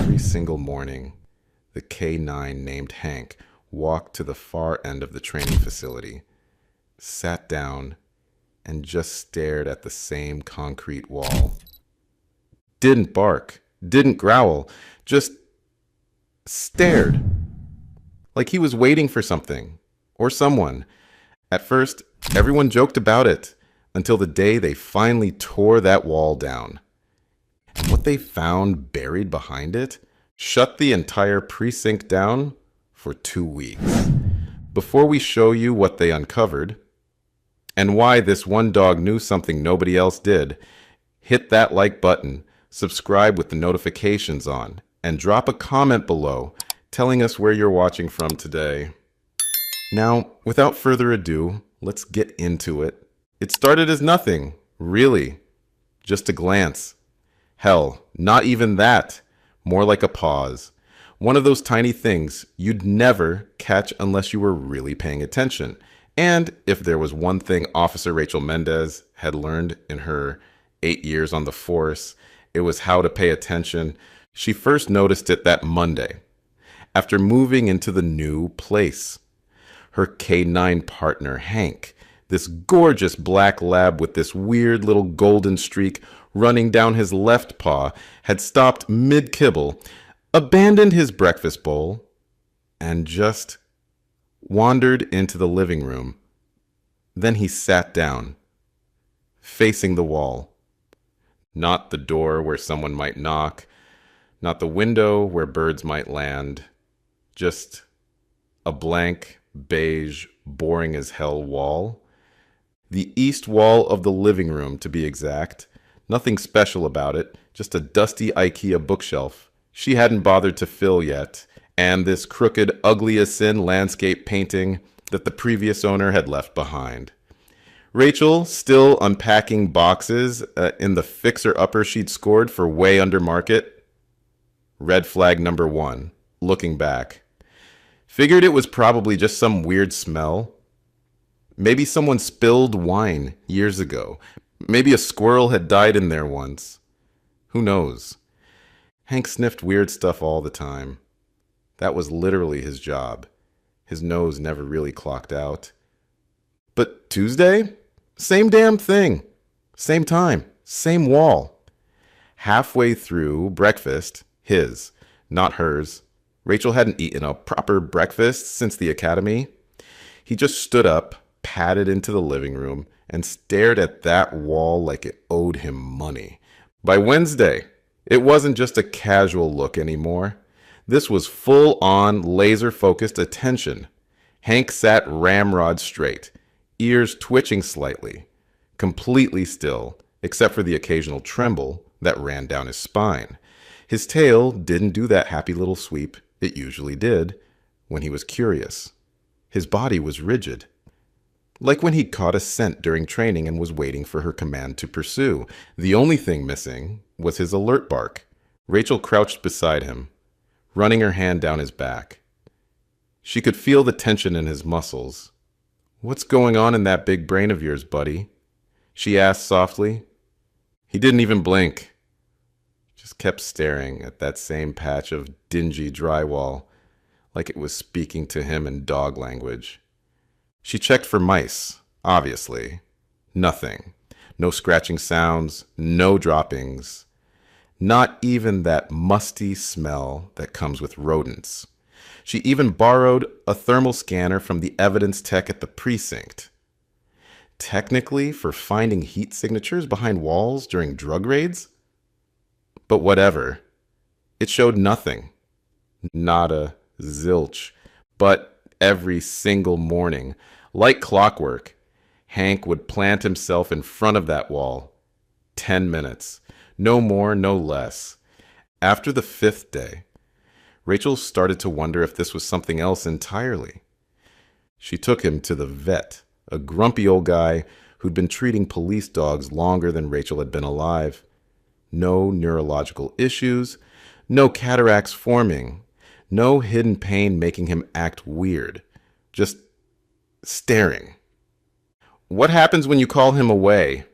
Every single morning, the K-9 named Hank walked to the far end of the training facility, sat down, and just stared at the same concrete wall. Didn't bark, didn't growl, just stared. Like he was waiting for something or someone. At first, everyone joked about it until the day they finally tore that wall down. And what they found buried behind it shut the entire precinct down for 2 weeks. Before we show you what they uncovered and why this one dog knew something nobody else did, hit that like button, subscribe with the notifications on, and drop a comment below telling us where you're watching from today. Now, without further ado, let's get into it. It started as nothing, really. Just a glance. Hell, not even that. More like a pause. One of those tiny things you'd never catch unless you were really paying attention. And if there was one thing Officer Rachel Mendez had learned in her 8 years on the force, it was how to pay attention. She first noticed it that Monday, after moving into the new place. Her K-9 partner, Hank, this gorgeous black lab with this weird little golden streak running down his left paw, had stopped mid-kibble, abandoned his breakfast bowl, and just wandered into the living room. Then he sat down, facing the wall. Not the door where someone might knock, not the window where birds might land, just a blank, beige, boring as hell wall. The east wall of the living room, to be exact. Nothing special about it, just a dusty IKEA bookshelf she hadn't bothered to fill yet, and this crooked, ugly as sin landscape painting that the previous owner had left behind. Rachel, still unpacking boxes in the fixer-upper she'd scored for way under market. Red flag number 1, looking back. Figured it was probably just some weird smell. Maybe someone spilled wine years ago. Maybe a squirrel had died in there once. Who knows? Hank sniffed weird stuff all the time. That was literally his job. His nose never really clocked out. But Tuesday? Same damn thing. Same time. Same wall. Halfway through breakfast, his, not hers. Rachel hadn't eaten a proper breakfast since the academy. He just stood up, padded into the living room, and stared at that wall like it owed him money. By Wednesday, it wasn't just a casual look anymore. This was full-on, laser-focused attention. Hank sat ramrod straight, ears twitching slightly, completely still, except for the occasional tremble that ran down his spine. His tail didn't do that happy little sweep it usually did when he was curious. His body was rigid, like when he caught a scent during training and was waiting for her command to pursue. The only thing missing was his alert bark. Rachel crouched beside him, running her hand down his back. She could feel the tension in his muscles. "What's going on in that big brain of yours, buddy?" she asked softly. He didn't even blink. Just kept staring at that same patch of dingy drywall, like it was speaking to him in dog language. She checked for mice, obviously. Nothing. No scratching sounds, no droppings. Not even that musty smell that comes with rodents. She even borrowed a thermal scanner from the evidence tech at the precinct. Technically, for finding heat signatures behind walls during drug raids? But whatever. It showed nothing. Nada, zilch. But every single morning, like clockwork, Hank would plant himself in front of that wall. 10 minutes. No more, no less. After the 5th day, Rachel started to wonder if this was something else entirely. She took him to the vet, a grumpy old guy who'd been treating police dogs longer than Rachel had been alive. No neurological issues, no cataracts forming, no hidden pain making him act weird, just staring. "What happens when you call him away?"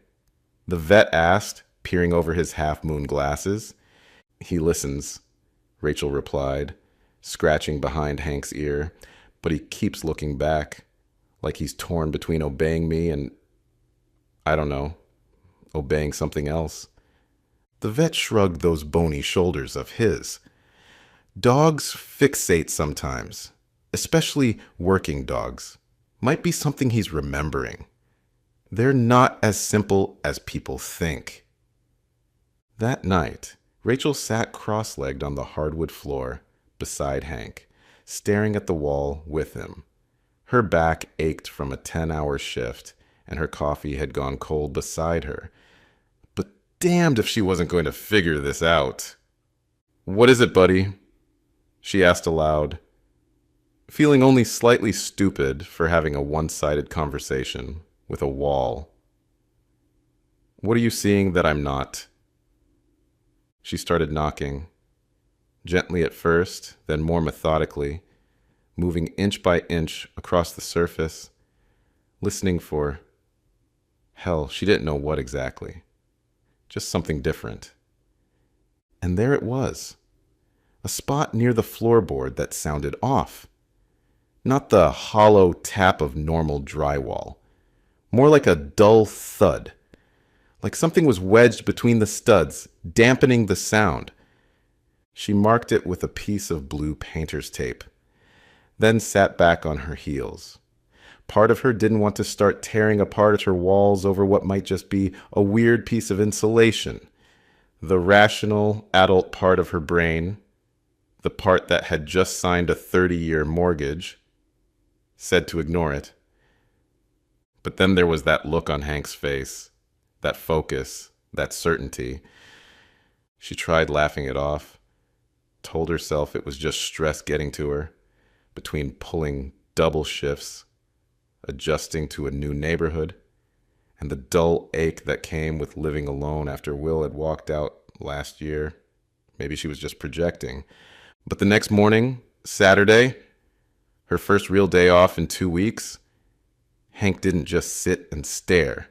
the vet asked, peering over his half-moon glasses. "He listens," Rachel replied, scratching behind Hank's ear, but he keeps looking back, like he's torn between obeying me and, I don't know, obeying something else. The vet shrugged those bony shoulders of his. Dogs fixate sometimes, especially working dogs. Might be something he's remembering. They're not as simple as people think. That night, Rachel sat cross-legged on the hardwood floor beside Hank, staring at the wall with him. Her back ached from a 10-hour shift, and her coffee had gone cold beside her. But damned if she wasn't going to figure this out. "What is it, buddy?" she asked aloud, feeling only slightly stupid for having a one-sided conversation with a wall. "What are you seeing that I'm not?" She started knocking, gently at first, then more methodically, moving inch by inch across the surface, listening for, hell, she didn't know what exactly, just something different. And there it was, a spot near the floorboard that sounded off. Not the hollow tap of normal drywall, more like a dull thud, like something was wedged between the studs, dampening the sound. She marked it with a piece of blue painter's tape, then sat back on her heels. Part of her didn't want to start tearing apart her walls over what might just be a weird piece of insulation. The rational, adult part of her brain, the part that had just signed a 30-year mortgage, said to ignore it. But then there was that look on Hank's face, that focus, that certainty. She tried laughing it off, told herself it was just stress getting to her, between pulling double shifts, adjusting to a new neighborhood, and the dull ache that came with living alone after Will had walked out last year. Maybe she was just projecting. But the next morning, Saturday, her first real day off in 2 weeks, Hank didn't just sit and stare.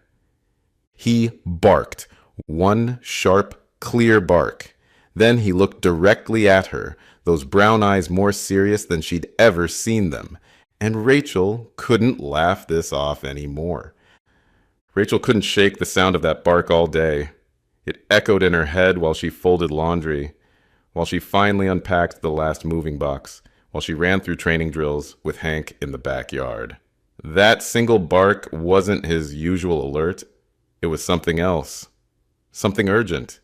He barked, one sharp, clear bark. Then he looked directly at her, those brown eyes more serious than she'd ever seen them. And Rachel couldn't laugh this off anymore. Rachel couldn't shake the sound of that bark all day. It echoed in her head while she folded laundry, while she finally unpacked the last moving box, while she ran through training drills with Hank in the backyard. That single bark wasn't his usual alert. It was something else, something urgent.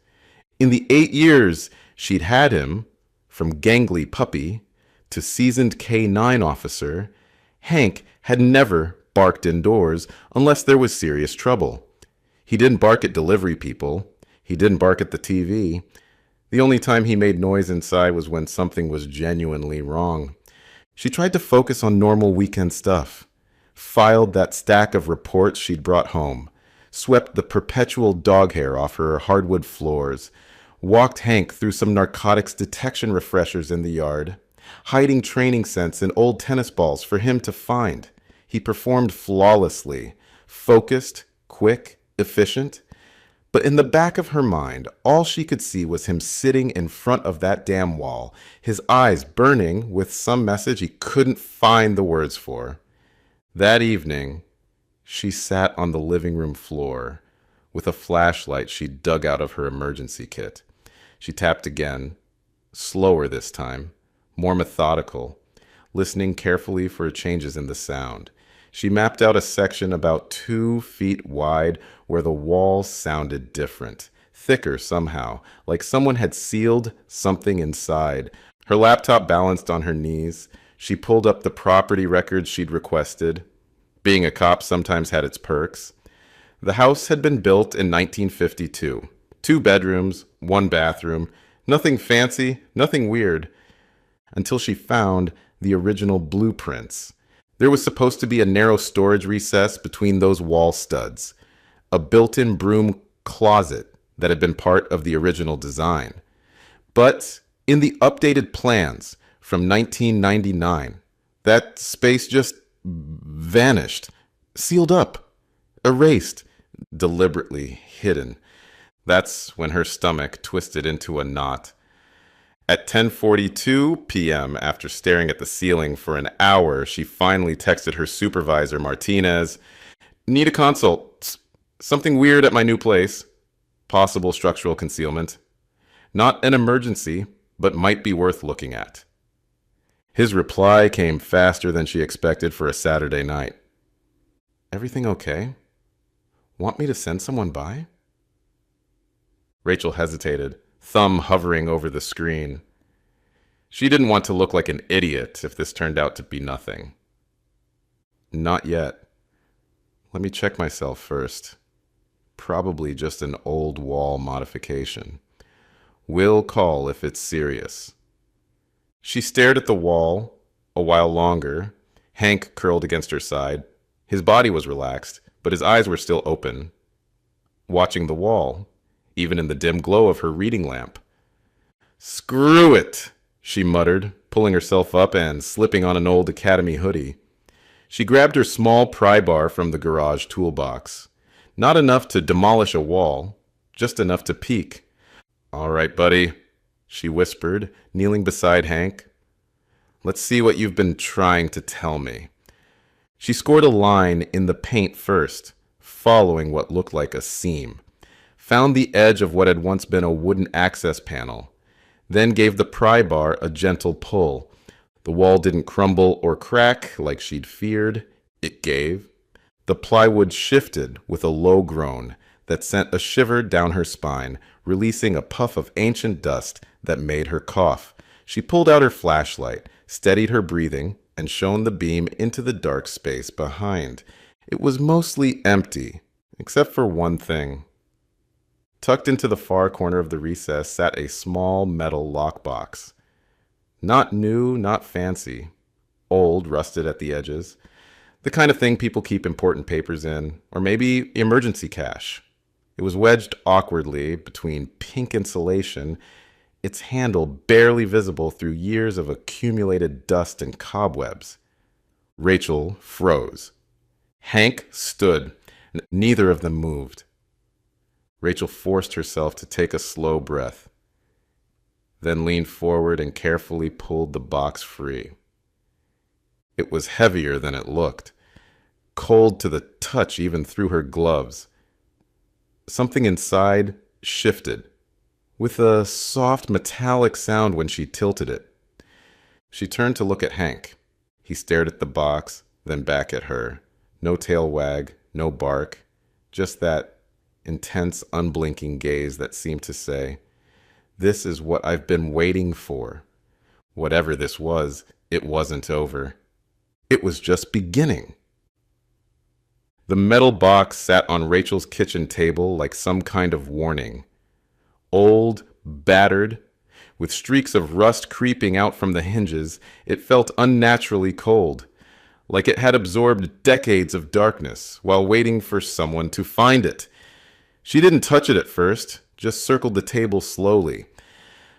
In the 8 years she'd had him, from gangly puppy to seasoned K-9 officer, Hank had never barked indoors unless there was serious trouble. He didn't bark at delivery people. He didn't bark at the TV. The only time he made noise inside was when something was genuinely wrong. She tried to focus on normal weekend stuff, filed that stack of reports she'd brought home, swept the perpetual dog hair off her hardwood floors, walked Hank through some narcotics detection refreshers in the yard, hiding training scents in old tennis balls for him to find. He performed flawlessly, focused, quick, efficient. But in the back of her mind, all she could see was him sitting in front of that damn wall, his eyes burning with some message he couldn't find the words for. That evening, she sat on the living room floor with a flashlight she'd dug out of her emergency kit. She tapped again, slower this time, more methodical, listening carefully for changes in the sound. She mapped out a section about 2 feet wide where the wall sounded different, thicker somehow, like someone had sealed something inside. Her laptop balanced on her knees. She pulled up the property records she'd requested. Being a cop sometimes had its perks. The house had been built in 1952. 2 bedrooms, 1 bathroom, nothing fancy, nothing weird, until she found the original blueprints. There was supposed to be a narrow storage recess between those wall studs, a built-in broom closet that had been part of the original design. But in the updated plans from 1999, that space just vanished, sealed up, erased, deliberately hidden. That's when her stomach twisted into a knot. At 10:42 p.m., after staring at the ceiling for an hour, she finally texted her supervisor, Martinez, "Need a consult. Something weird at my new place. Possible structural concealment. Not an emergency, but might be worth looking at." His reply came faster than she expected for a Saturday night. "Everything okay? Want me to send someone by?" Rachel hesitated, thumb hovering over the screen. She didn't want to look like an idiot if this turned out to be nothing. "Not yet. Let me check myself first. Probably just an old wall modification. Will call if it's serious." She stared at the wall a while longer, Hank curled against her side. His body was relaxed, but his eyes were still open, watching the wall, even in the dim glow of her reading lamp. "Screw it," she muttered, pulling herself up and slipping on an old academy hoodie. She grabbed her small pry bar from the garage toolbox. Not enough to demolish a wall, just enough to peek. "All right, buddy," she whispered, kneeling beside Hank. "Let's see what you've been trying to tell me." She scored a line in the paint first, following what looked like a seam. Found the edge of what had once been a wooden access panel. Then gave the pry bar a gentle pull. The wall didn't crumble or crack like she'd feared. It gave. The plywood shifted with a low groan that sent a shiver down her spine, releasing a puff of ancient dust that made her cough. She pulled out her flashlight, steadied her breathing, and shone the beam into the dark space behind. It was mostly empty, except for one thing. Tucked into the far corner of the recess sat a small metal lockbox. Not new, not fancy. Old, rusted at the edges. The kind of thing people keep important papers in, or maybe emergency cash. It was wedged awkwardly between pink insulation, its handle barely visible through years of accumulated dust and cobwebs. Rachel froze. Hank stood. Neither of them moved. Rachel forced herself to take a slow breath, then leaned forward and carefully pulled the box free. It was heavier than it looked, cold to the touch even through her gloves. Something inside shifted, with a soft metallic sound when she tilted it. She turned to look at Hank. He stared at the box, then back at her. No tail wag, no bark, just that intense, unblinking gaze that seemed to say, "This is what I've been waiting for." Whatever this was, it wasn't over. It was just beginning. The metal box sat on Rachel's kitchen table like some kind of warning. Old, battered, with streaks of rust creeping out from the hinges, it felt unnaturally cold, like it had absorbed decades of darkness while waiting for someone to find it. She didn't touch it at first, just circled the table slowly.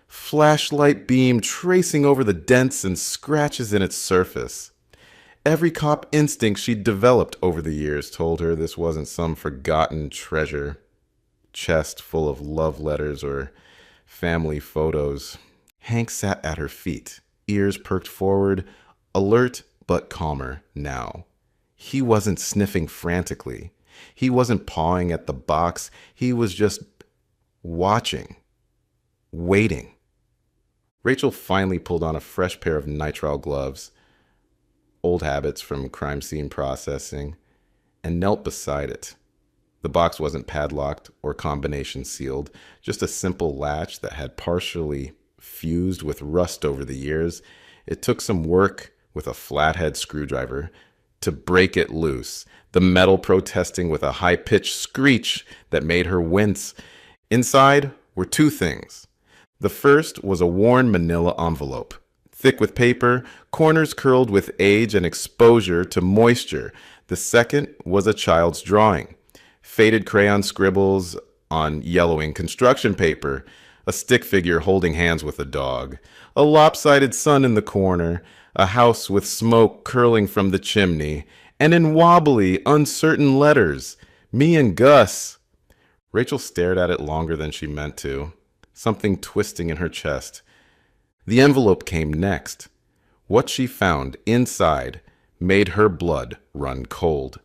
Flashlight beam tracing over the dents and scratches in its surface. Every cop instinct she'd developed over the years told her this wasn't some forgotten treasure, chest full of love letters or family photos. Hank sat at her feet, ears perked forward, alert but calmer now. He wasn't sniffing frantically. He wasn't pawing at the box. He was just watching, waiting. Rachel finally pulled on a fresh pair of nitrile gloves, old habits from crime scene processing, and knelt beside it. The box wasn't padlocked or combination sealed, just a simple latch that had partially fused with rust over the years. It took some work with a flathead screwdriver to break it loose, the metal protesting with a high-pitched screech that made her wince. Inside were two things. The first was a worn manila envelope, thick with paper, corners curled with age and exposure to moisture. The second was a child's drawing, faded crayon scribbles on yellowing construction paper, a stick figure holding hands with a dog, a lopsided sun in the corner, a house with smoke curling from the chimney, and in wobbly, uncertain letters, "Me and Gus." Rachel stared at it longer than she meant to, something twisting in her chest. The envelope came next. What she found inside made her blood run cold.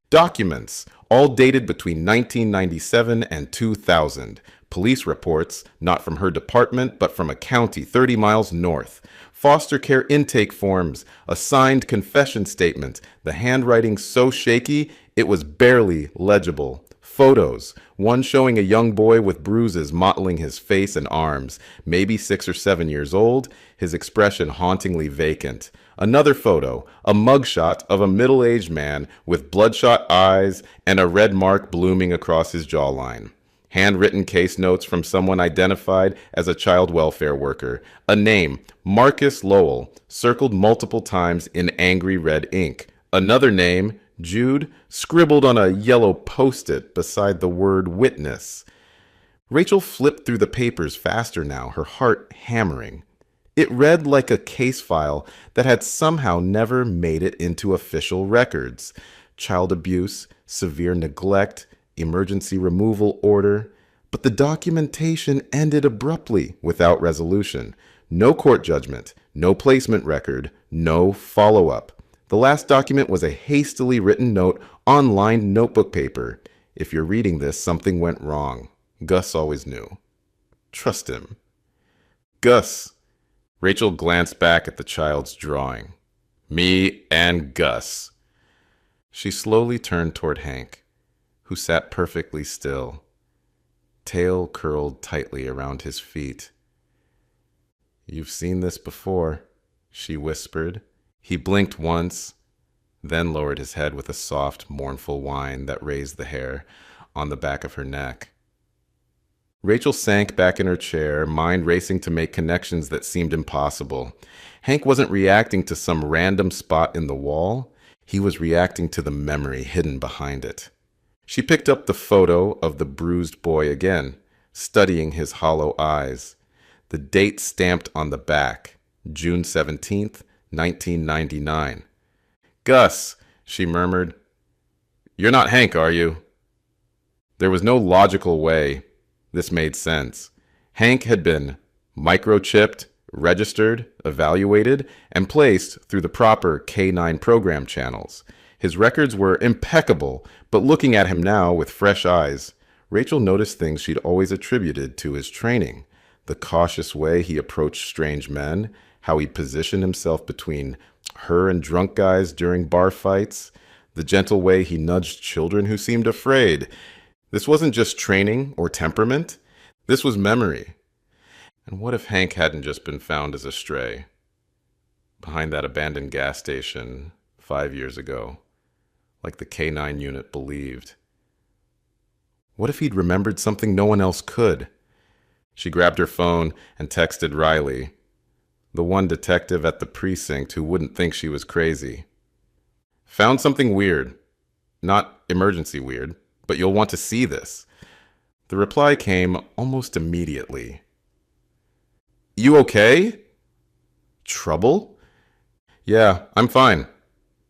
Documents, all dated between 1997 and 2000. Police reports, not from her department, but from a county 30 miles north. Foster care intake forms, a signed confession statement, the handwriting so shaky it was barely legible. Photos, one showing a young boy with bruises mottling his face and arms, maybe 6 or 7 years old, his expression hauntingly vacant. Another photo, a mugshot of a middle-aged man with bloodshot eyes and a red mark blooming across his jawline. Handwritten case notes from someone identified as a child welfare worker. A name, Marcus Lowell, circled multiple times in angry red ink. Another name, Jude, scribbled on a yellow post-it beside the word witness. Rachel flipped through the papers faster now, her heart hammering. It read like a case file that had somehow never made it into official records. Child abuse, severe neglect, emergency removal order. But the documentation ended abruptly without resolution. No court judgment, no placement record, no follow-up. The last document was a hastily written note on lined notebook paper. If you're reading this, something went wrong. Gus always knew. Trust him. Gus. Rachel glanced back at the child's drawing. Me and Gus. She slowly turned toward Hank, who sat perfectly still, tail curled tightly around his feet. You've seen this before, she whispered. He blinked once, then lowered his head with a soft, mournful whine that raised the hair on the back of her neck. Rachel sank back in her chair, mind racing to make connections that seemed impossible. Hank wasn't reacting to some random spot in the wall. He was reacting to the memory hidden behind it. She picked up the photo of the bruised boy again, studying his hollow eyes. The date stamped on the back, June 17th, 1999. Gus, she murmured. You're not Hank, are you? There was no logical way this made sense. Hank had been microchipped, registered, evaluated, and placed through the proper K9 program channels. His records were impeccable, but looking at him now with fresh eyes, Rachel noticed things she'd always attributed to his training. The cautious way he approached strange men, how he positioned himself between her and drunk guys during bar fights, the gentle way he nudged children who seemed afraid. This wasn't just training or temperament. This was memory. And what if Hank hadn't just been found as a stray behind that abandoned gas station 5 years ago, like the K9 unit believed? What if he'd remembered something no one else could? She grabbed her phone and texted Riley, the one detective at the precinct who wouldn't think she was crazy. Found something weird. Not emergency weird, but you'll want to see this. The reply came almost immediately. You okay? Trouble? Yeah, I'm fine.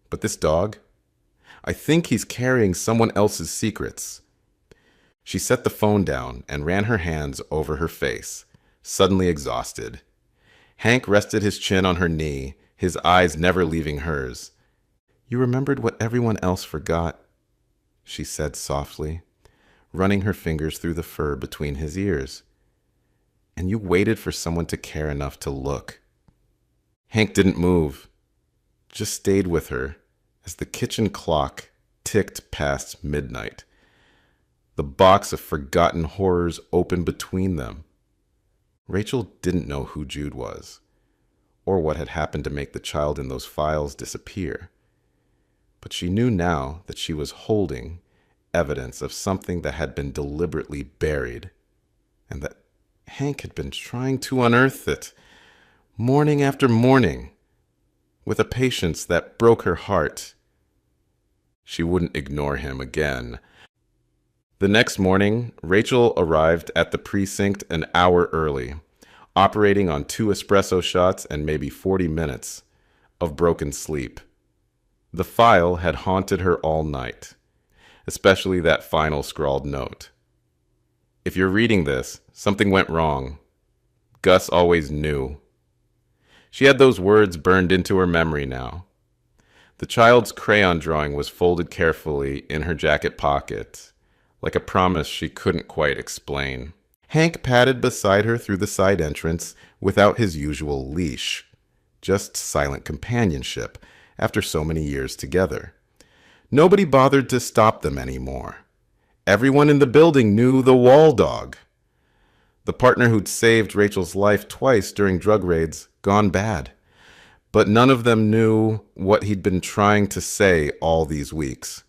But this dog? I think he's carrying someone else's secrets. She set the phone down and ran her hands over her face, suddenly exhausted. Hank rested his chin on her knee, his eyes never leaving hers. You remembered what everyone else forgot, she said softly, running her fingers through the fur between his ears. And you waited for someone to care enough to look. Hank didn't move, just stayed with her as the kitchen clock ticked past midnight. The box of forgotten horrors opened between them. Rachel didn't know who Jude was, or what had happened to make the child in those files disappear. But she knew now that she was holding evidence of something that had been deliberately buried, and that Hank had been trying to unearth it, morning after morning, with a patience that broke her heart. She wouldn't ignore him again. The next morning, Rachel arrived at the precinct an hour early, operating on 2 espresso shots and maybe 40 minutes of broken sleep. The file had haunted her all night, especially that final scrawled note. If you're reading this, something went wrong. Gus always knew. She had those words burned into her memory now. The child's crayon drawing was folded carefully in her jacket pocket, like a promise she couldn't quite explain. Hank padded beside her through the side entrance without his usual leash. Just silent companionship after so many years together. Nobody bothered to stop them anymore. Everyone in the building knew the wall dog. The partner who'd saved Rachel's life twice during drug raids, gone bad. But none of them knew what he'd been trying to say all these weeks.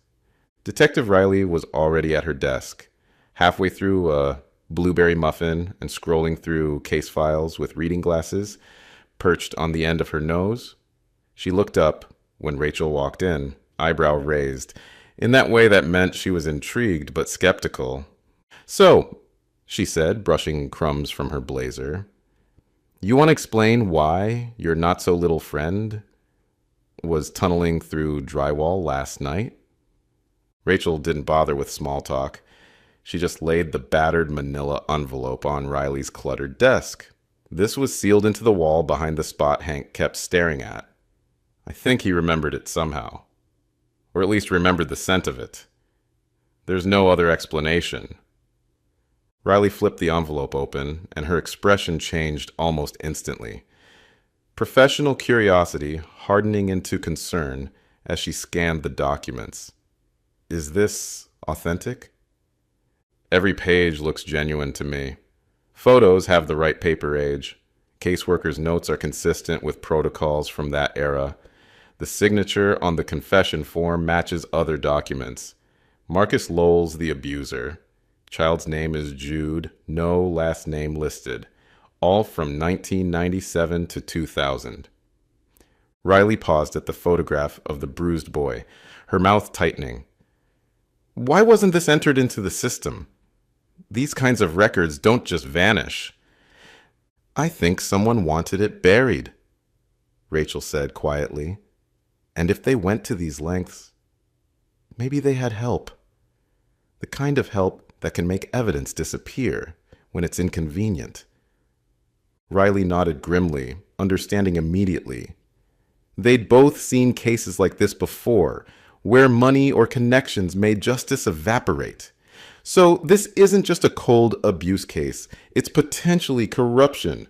Detective Riley was already at her desk, halfway through a blueberry muffin and scrolling through case files with reading glasses perched on the end of her nose. She looked up when Rachel walked in, eyebrow raised, in that way that meant she was intrigued but skeptical. "So," she said, brushing crumbs from her blazer, "you want to explain why your not-so-little friend was tunneling through drywall last night?" Rachel didn't bother with small talk. She just laid the battered manila envelope on Riley's cluttered desk. This was sealed into the wall behind the spot Hank kept staring at. I think he remembered it somehow. Or at least remembered the scent of it. There's no other explanation. Riley flipped the envelope open, and her expression changed almost instantly. Professional curiosity hardening into concern as she scanned the documents. Is this authentic? Every page looks genuine to me. Photos have the right paper age. Caseworkers' notes are consistent with protocols from that era. The signature on the confession form matches other documents. Marcus Lowell's the abuser. Child's name is Jude, no last name listed. All from 1997 to 2000. Riley paused at the photograph of the bruised boy, her mouth tightening. Why wasn't this entered into the system? These kinds of records don't just vanish. I think someone wanted it buried, Rachel said quietly. And if they went to these lengths, maybe they had help. The kind of help that can make evidence disappear when it's inconvenient. Riley nodded grimly, understanding immediately. They'd both seen cases like this before, where money or connections made justice evaporate. So this isn't just a cold abuse case, it's potentially corruption.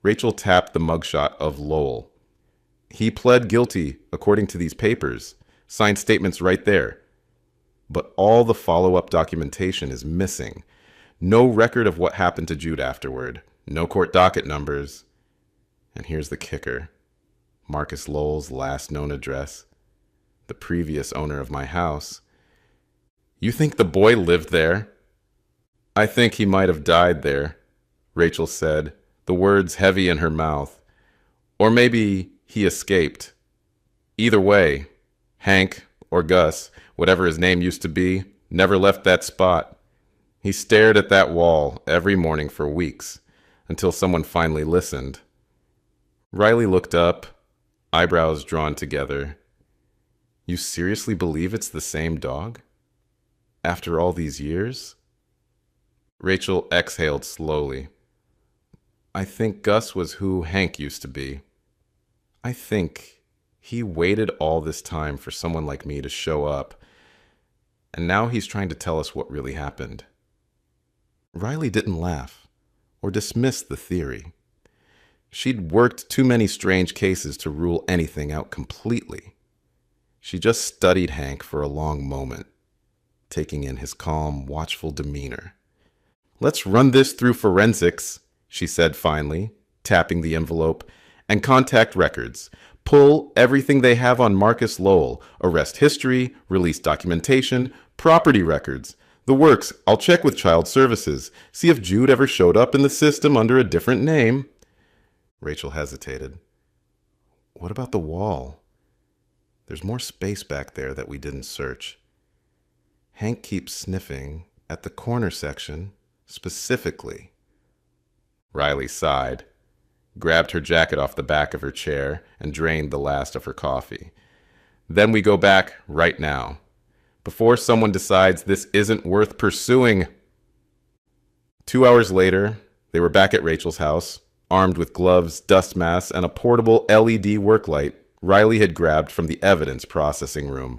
Rachel tapped the mugshot of Lowell. He pled guilty, according to these papers. Signed statements right there. But all the follow-up documentation is missing. No record of what happened to Jude afterward. No court docket numbers. And here's the kicker. Marcus Lowell's last known address. The previous owner of my house. You think the boy lived there? I think he might have died there, Rachel said, the words heavy in her mouth. Or maybe he escaped. Either way, Hank or Gus, whatever his name used to be, never left that spot. He stared at that wall every morning for weeks, until someone finally listened. Riley looked up, eyebrows drawn together. You seriously believe it's the same dog? After all these years? Rachel exhaled slowly. I think Gus was who Hank used to be. I think he waited all this time for someone like me to show up, and now he's trying to tell us what really happened. Riley didn't laugh or dismiss the theory. She'd worked too many strange cases to rule anything out completely. She just studied Hank for a long moment, taking in his calm, watchful demeanor. Let's run this through forensics, she said finally, tapping the envelope, and contact records. Pull everything they have on Marcus Lowell, arrest history, release documentation, property records. The works. I'll check with Child Services, see if Jude ever showed up in the system under a different name. Rachel hesitated. What about the wall? There's more space back there that we didn't search. Hank keeps sniffing at the corner section, specifically. Riley sighed, grabbed her jacket off the back of her chair, and drained the last of her coffee. Then we go back right now, before someone decides this isn't worth pursuing. 2 hours later, they were back at Rachel's house, armed with gloves, dust masks, and a portable LED work light Riley had grabbed from the evidence processing room.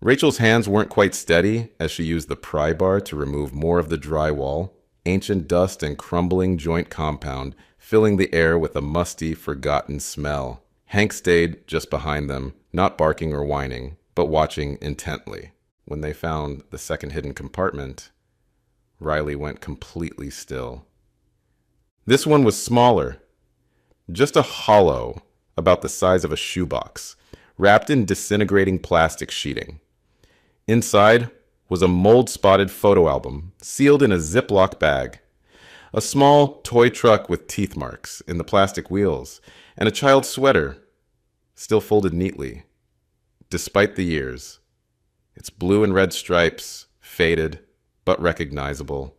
Rachel's hands weren't quite steady as she used the pry bar to remove more of the drywall, ancient dust and crumbling joint compound, filling the air with a musty, forgotten smell. Hank stayed just behind them, not barking or whining, but watching intently. When they found the second hidden compartment, Riley went completely still. This one was smaller, just a hollow about the size of a shoebox, wrapped in disintegrating plastic sheeting. Inside was a mold-spotted photo album, sealed in a Ziploc bag, a small toy truck with teeth marks in the plastic wheels, and a child's sweater, still folded neatly, despite the years. Its blue and red stripes, faded, but recognizable.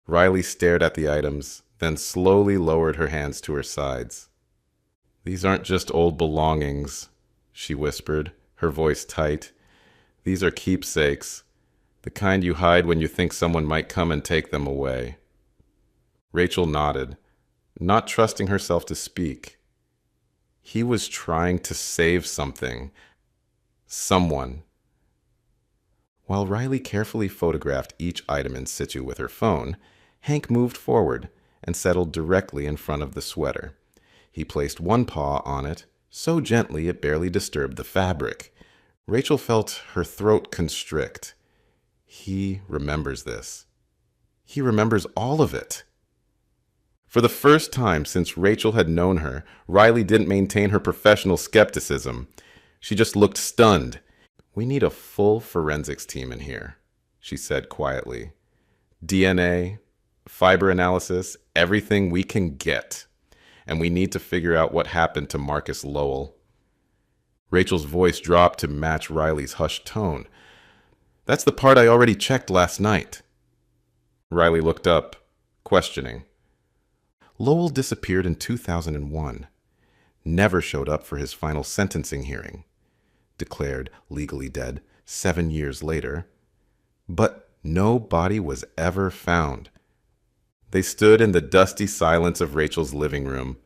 Riley stared at the items, then slowly lowered her hands to her sides. "These aren't just old belongings," she whispered, her voice tight. "These are keepsakes, the kind you hide when you think someone might come and take them away." Rachel nodded, not trusting herself to speak. He was trying to save something. Someone. While Riley carefully photographed each item in situ with her phone, Hank moved forward and settled directly in front of the sweater. He placed one paw on it, so gently it barely disturbed the fabric. Rachel felt her throat constrict. He remembers this. He remembers all of it. For the first time since Rachel had known her, Riley didn't maintain her professional skepticism. She just looked stunned. "We need a full forensics team in here," she said quietly. "DNA, fiber analysis, everything we can get. And we need to figure out what happened to Marcus Lowell." Rachel's voice dropped to match Riley's hushed tone. "That's the part I already checked last night." Riley looked up, questioning. "Lowell disappeared in 2001. Never showed up for his final sentencing hearing. Declared legally dead 7 years later. But no body was ever found." They stood in the dusty silence of Rachel's living room,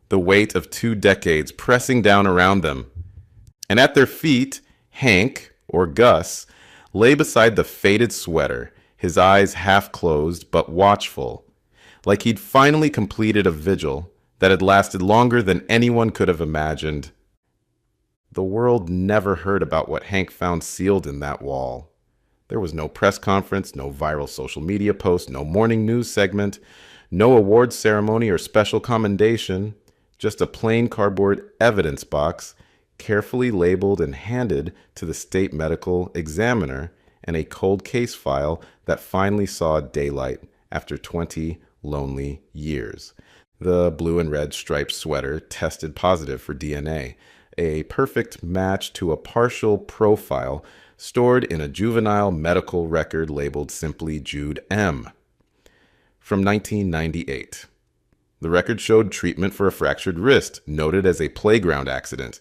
the weight of 2 decades pressing down around them. And at their feet, Hank, or Gus, lay beside the faded sweater, his eyes half closed but watchful, like he'd finally completed a vigil that had lasted longer than anyone could have imagined. The world never heard about what Hank found sealed in that wall. There was no press conference, no viral social media post, no morning news segment, no awards ceremony or special commendation, just a plain cardboard evidence box, carefully labeled and handed to the state medical examiner, and a cold case file that finally saw daylight after 20 lonely years. The blue and red striped sweater tested positive for DNA, a perfect match to a partial profile stored in a juvenile medical record labeled simply Jude M. from 1998. The record showed treatment for a fractured wrist, noted as a playground accident.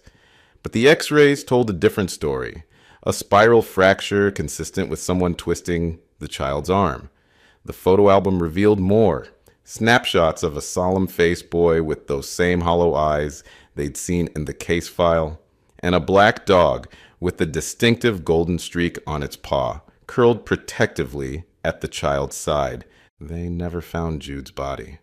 But the x-rays told a different story, a spiral fracture consistent with someone twisting the child's arm. The photo album revealed more, snapshots of a solemn-faced boy with those same hollow eyes they'd seen in the case file, and a black dog with the distinctive golden streak on its paw, curled protectively at the child's side. They never found Jude's body.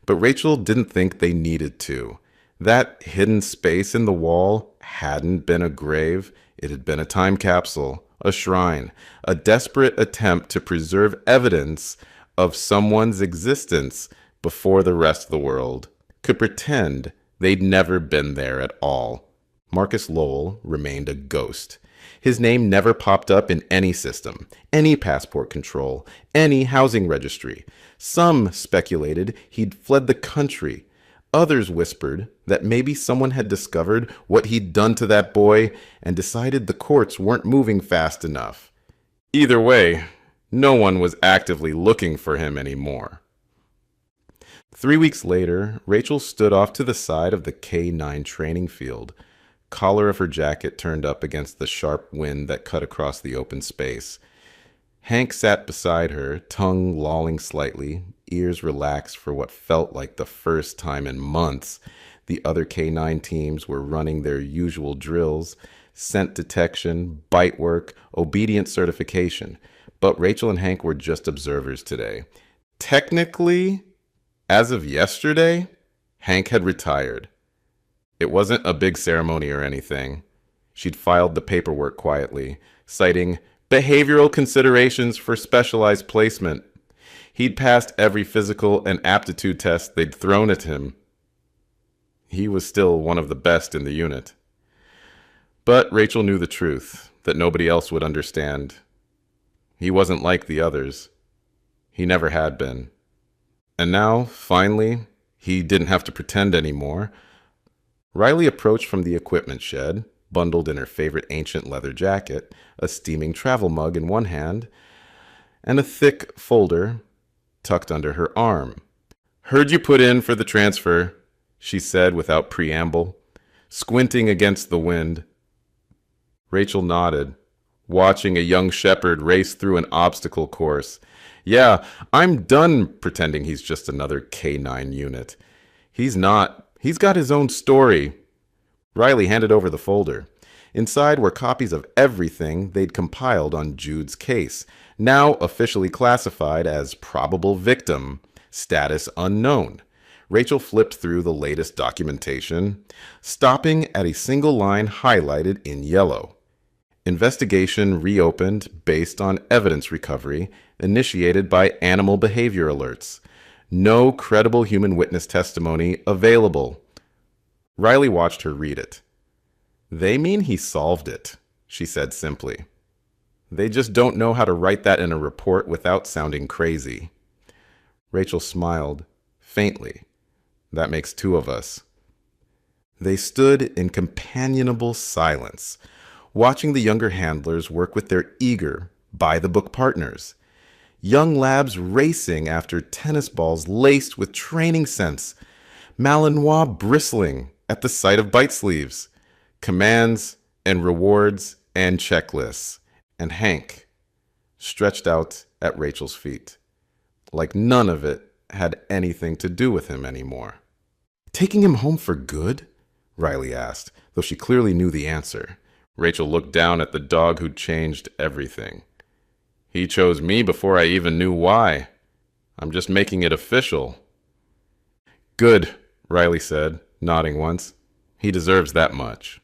But Rachel didn't think they needed to. That hidden space in the wall hadn't been a grave. It had been a time capsule, a shrine, a desperate attempt to preserve evidence of someone's existence before the rest of the world could pretend they'd never been there at all. Marcus Lowell remained a ghost. His name never popped up in any system, any passport control, any housing registry. Some speculated he'd fled the country. Others whispered that maybe someone had discovered what he'd done to that boy and decided the courts weren't moving fast enough. Either way, no one was actively looking for him anymore. 3 weeks later, Rachel stood off to the side of the K-9 training field, collar of her jacket turned up against the sharp wind that cut across the open space. Hank sat beside her, tongue lolling slightly, ears relaxed for what felt like the first time in months. The other K9 teams were running their usual drills, scent detection, bite work, obedience certification. But Rachel and Hank were just observers today. Technically, as of yesterday, Hank had retired. It wasn't a big ceremony or anything. She'd filed the paperwork quietly, citing behavioral considerations for specialized placement. He'd passed every physical and aptitude test they'd thrown at him. He was still one of the best in the unit. But Rachel knew the truth, that nobody else would understand. He wasn't like the others. He never had been. And now, finally, he didn't have to pretend anymore. Riley approached from the equipment shed, bundled in her favorite ancient leather jacket, a steaming travel mug in one hand, and a thick folder tucked under her arm. "Heard you put in for the transfer," she said without preamble, squinting against the wind. Rachel nodded, watching a young shepherd race through an obstacle course. "Yeah, I'm done pretending he's just another K9 unit. He's not. He's got his own story." Riley handed over the folder. Inside were copies of everything they'd compiled on Jude's case, now officially classified as probable victim, status unknown. Rachel flipped through the latest documentation, stopping at a single line highlighted in yellow. Investigation reopened based on evidence recovery initiated by animal behavior alerts. No credible human witness testimony available. Riley watched her read it. "They mean he solved it," she said simply. "They just don't know how to write that in a report without sounding crazy." Rachel smiled, faintly. "That makes two of us." They stood in companionable silence, watching the younger handlers work with their eager, by-the-book partners. Young labs racing after tennis balls laced with training sense, Malinois bristling at the sight of bite sleeves, commands and rewards and checklists, and Hank stretched out at Rachel's feet, like none of it had anything to do with him anymore. "Taking him home for good?" Riley asked, though she clearly knew the answer. Rachel looked down at the dog who'd changed everything. "He chose me before I even knew why. I'm just making it official." "Good," Riley said, nodding once. "He deserves that much."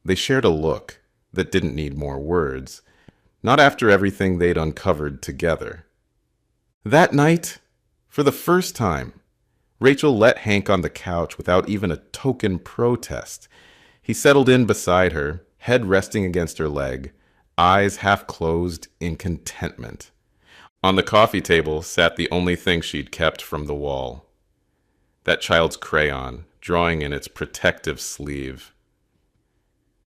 They shared a look that didn't need more words, not after everything they'd uncovered together. That night, for the first time, Rachel let Hank on the couch without even a token protest. He settled in beside her, head resting against her leg, eyes half closed in contentment. On the coffee table sat the only thing she'd kept from the wall. That child's crayon, drawing in its protective sleeve.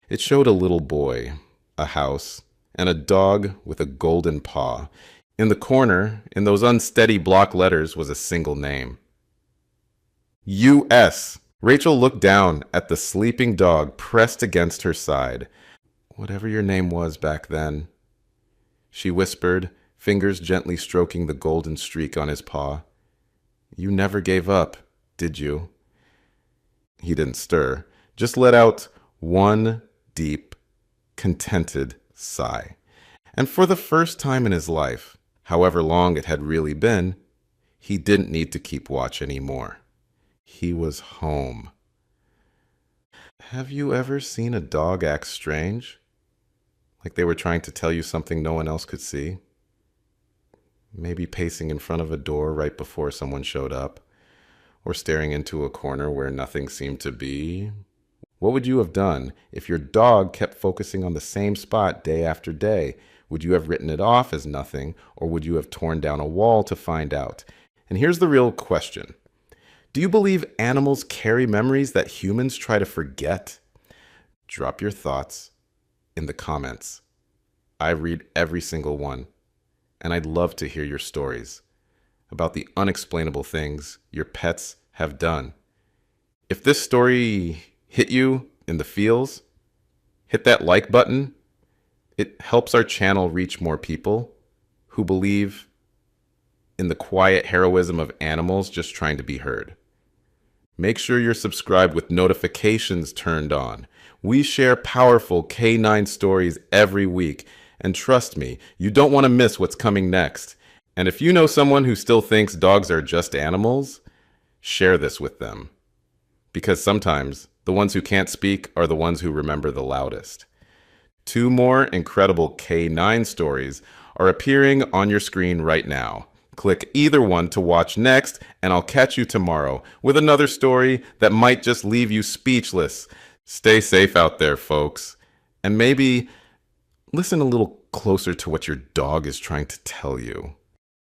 It showed a little boy, a house, and a dog with a golden paw. In the corner, in those unsteady block letters, was a single name. U.S. Rachel looked down at the sleeping dog pressed against her side. "Whatever your name was back then," she whispered, fingers gently stroking the golden streak on his paw. "You never gave up, did you?" He didn't stir, just let out one deep, contented sigh. And for the first time in his life, however long it had really been, he didn't need to keep watch anymore. He was home. Have you ever seen a dog act strange? Like they were trying to tell you something no one else could see? Maybe pacing in front of a door right before someone showed up, or staring into a corner where nothing seemed to be. What would you have done if your dog kept focusing on the same spot day after day? Would you have written it off as nothing, or would you have torn down a wall to find out? And here's the real question. Do you believe animals carry memories that humans try to forget? Drop your thoughts in the comments. I read every single one, and I'd love to hear your stories about the unexplainable things your pets have done. If this story hit you in the feels, hit that like button. It helps our channel reach more people who believe in the quiet heroism of animals just trying to be heard. Make sure you're subscribed with notifications turned on. We share powerful canine stories every week, and trust me, you don't want to miss what's coming next. And if you know someone who still thinks dogs are just animals, share this with them. Because sometimes the ones who can't speak are the ones who remember the loudest. 2 more incredible K9 stories are appearing on your screen right now. Click either one to watch next, and I'll catch you tomorrow with another story that might just leave you speechless. Stay safe out there, folks. And maybe listen a little closer to what your dog is trying to tell you.